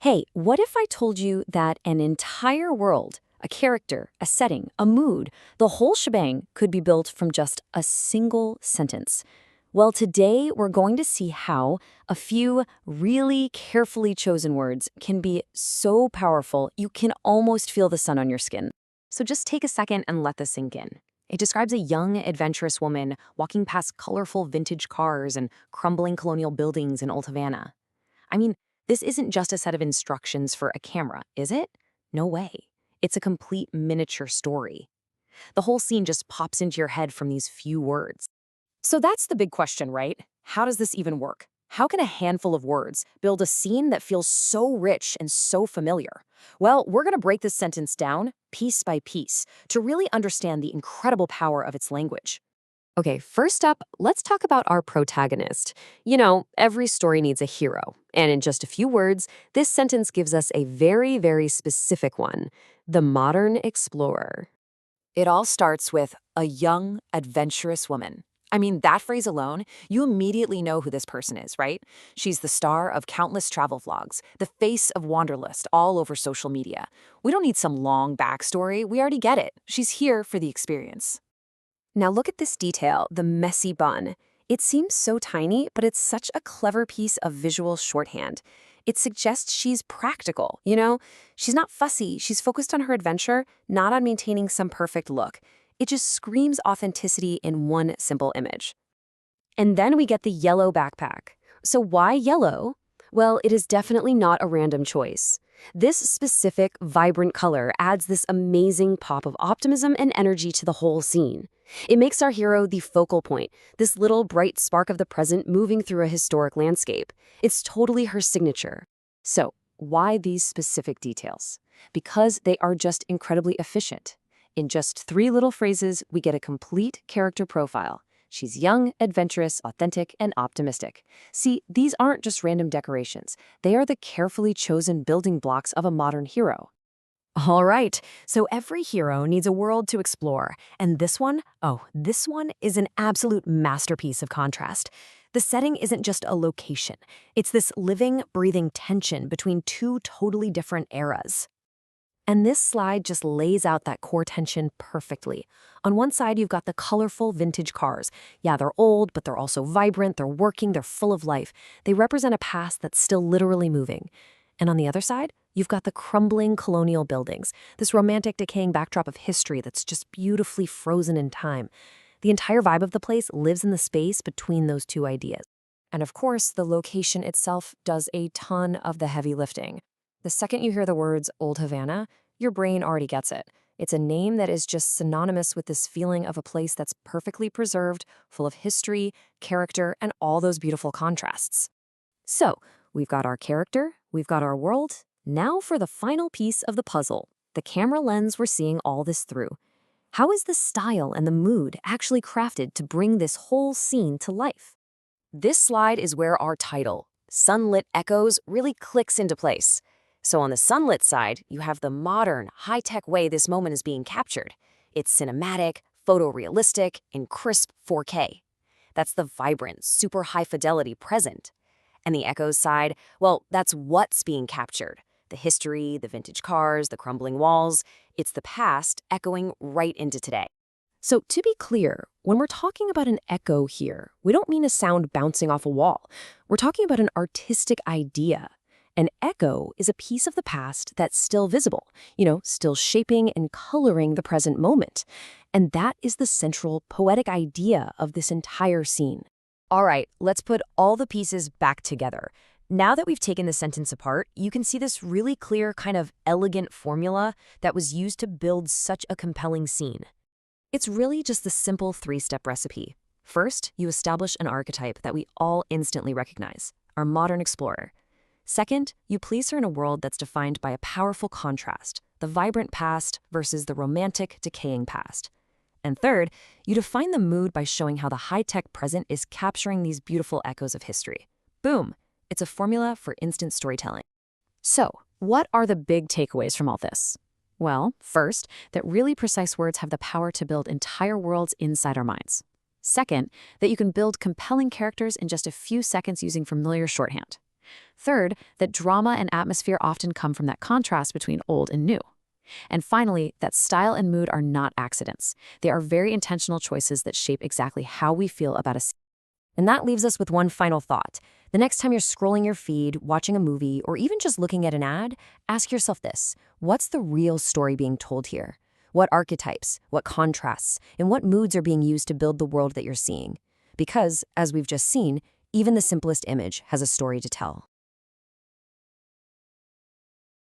Hey, what if I told you that an entire world, a character, a setting, a mood, the whole shebang could be built from just a single sentence? Well, today we're going to see how a few really carefully chosen words can be so powerful you can almost feel the sun on your skin. So just take a second and let this sink in. It describes a young, adventurous woman walking past colorful vintage cars and crumbling colonial buildings in old Havana. I mean, this isn't just a set of instructions for a camera, is it? No way. It's a complete miniature story. The whole scene just pops into your head from these few words. So that's the big question, right? How does this even work? How can a handful of words build a scene that feels so rich and so familiar? Well, we're going to break this sentence down piece by piece to really understand the incredible power of its language. Okay, first up, let's talk about our protagonist. You know, every story needs a hero. And in just a few words, this sentence gives us a very, very specific one: the modern explorer. It all starts with a young, adventurous woman. I mean, that phrase alone, you immediately know who this person is, right? She's the star of countless travel vlogs, the face of Wanderlust all over social media. We don't need some long backstory, we already get it. She's here for the experience. Now look at this detail, the messy bun. It seems so tiny, but it's such a clever piece of visual shorthand. It suggests she's practical, you know? She's not fussy, she's focused on her adventure, not on maintaining some perfect look. It just screams authenticity in one simple image. And then we get the yellow backpack. So why yellow? Well, it is definitely not a random choice. This specific, vibrant color adds this amazing pop of optimism and energy to the whole scene. It makes our hero the focal point, this little bright spark of the present moving through a historic landscape. It's totally her signature. So, why these specific details? Because they are just incredibly efficient. In just 3 little phrases, we get a complete character profile. She's young, adventurous, authentic, and optimistic. See, these aren't just random decorations. They are the carefully chosen building blocks of a modern hero. All right, so every hero needs a world to explore, and this one is an absolute masterpiece of contrast. The setting isn't just a location. It's this living, breathing tension between two totally different eras. And this slide just lays out that core tension perfectly. On one side, you've got the colorful vintage cars. Yeah, they're old, but they're also vibrant, they're working, they're full of life. They represent a past that's still literally moving. And on the other side, you've got the crumbling colonial buildings, this romantic decaying backdrop of history that's just beautifully frozen in time. The entire vibe of the place lives in the space between those two ideas. And of course, the location itself does a ton of the heavy lifting. The second you hear the words Old Havana, your brain already gets it. It's a name that is just synonymous with this feeling of a place that's perfectly preserved, full of history, character, and all those beautiful contrasts. So, we've got our character, we've got our world. Now for the final piece of the puzzle, the camera lens we're seeing all this through. How is the style and the mood actually crafted to bring this whole scene to life? This slide is where our title, Sunlit Echoes, really clicks into place. So on the Sunlit side, you have the modern, high-tech way this moment is being captured. It's cinematic, photorealistic, in crisp 4K. That's the vibrant, super high-fidelity present. And the Echoes side, well, that's what's being captured. The history, the vintage cars, the crumbling walls. It's the past echoing right into today. So to be clear, when we're talking about an echo here, we don't mean a sound bouncing off a wall. We're talking about an artistic idea. An echo is a piece of the past that's still visible, still shaping and coloring the present moment. And that is the central poetic idea of this entire scene. All right, let's put all the pieces back together. Now that we've taken the sentence apart, you can see this really clear kind of elegant formula that was used to build such a compelling scene. It's really just the simple 3-step recipe. First, you establish an archetype that we all instantly recognize, our modern explorer. Second, you place her in a world that's defined by a powerful contrast, the vibrant past versus the romantic, decaying past. And third, you define the mood by showing how the high-tech present is capturing these beautiful echoes of history. Boom! It's a formula for instant storytelling. So, what are the big takeaways from all this? Well, first, that really precise words have the power to build entire worlds inside our minds. Second, that you can build compelling characters in just a few seconds using familiar shorthand. Third, that drama and atmosphere often come from that contrast between old and new. And finally, that style and mood are not accidents. They are very intentional choices that shape exactly how we feel about a scene. And that leaves us with one final thought. The next time you're scrolling your feed, watching a movie, or even just looking at an ad, ask yourself this: what's the real story being told here? What archetypes, what contrasts, and what moods are being used to build the world that you're seeing? Because, as we've just seen, even the simplest image has a story to tell.